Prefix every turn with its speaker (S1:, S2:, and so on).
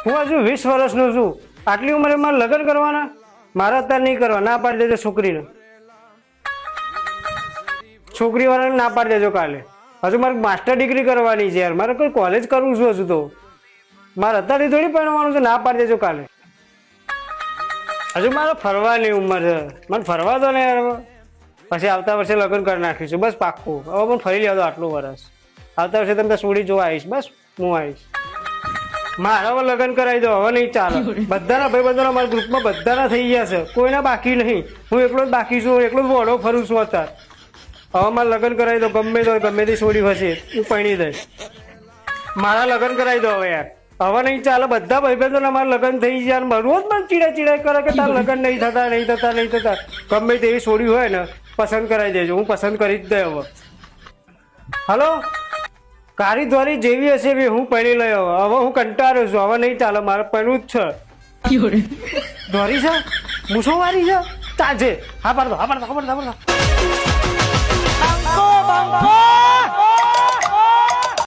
S1: હું હજુ 20 વર્ષનો છું. આટલી ઉંમરે મારે લગ્ન કરવાના? મારે અત્યારે નહીં કરવા. ના પાડી દેજો છોકરીને. છોકરીવાળાને ના પાડી દેજો કાલે. હજુ મારે માસ્ટર ડિગ્રી કરવાની છે યાર. મારે કોઈ કોલેજ કરવું છું હજુ તો. મારે અત્યારથી થોડી પરણવાનું છે. ના પાડી દેજો કાલે. હજુ મારે ફરવાની ઉંમર છે. મને ફરવા દો ને યાર. પછી આવતા વર્ષે લગ્ન કરી નાખીશું. બસ પાક્કું. હવે પણ ફરી લેવા દો આટલું વર્ષ. આવતા વર્ષે તમે સોડી જોવા આવીશ. બસ હું આવીશ. મારા હવે લગ્ન કરાવી દો. હવે નહીં ચાલે. બધાના ભાઈબંધોના મારા ગ્રુપમાં બધાના થઈ ગયા છે. કોઈના બાકી નહીં. હું એકલો જ બાકી છું. એકલો જ વોડો ફરું છું અત્યારે. હવે મારે લગ્ન કરાવી દો. ગમે તો ગમે તે છોડી હશે હું પરણી દઈશ. મારા લગ્ન કરાવી દો હવે યાર. હવે નહીં ચાલે. બધા ભાઈબંધોના મારા લગ્ન થઈ ગયા. રોજ મને ચીડા કરે કે તારા લગ્ન નહીં થતા. ગમે તેવી છોડી હોય ને પસંદ કરાવી દેજો. હું પસંદ કરી જ દે હવે. હલો, કારી દ્વારી જેવી હશે એવી હું પરણી લઈ. હવે હું કંટાળ્યો છું. હવે નહીં ચાલે. મારે પરણવું જ છે. દ્વારી છે, મૂછો વારી છે, ચાલશે. હા પાડો.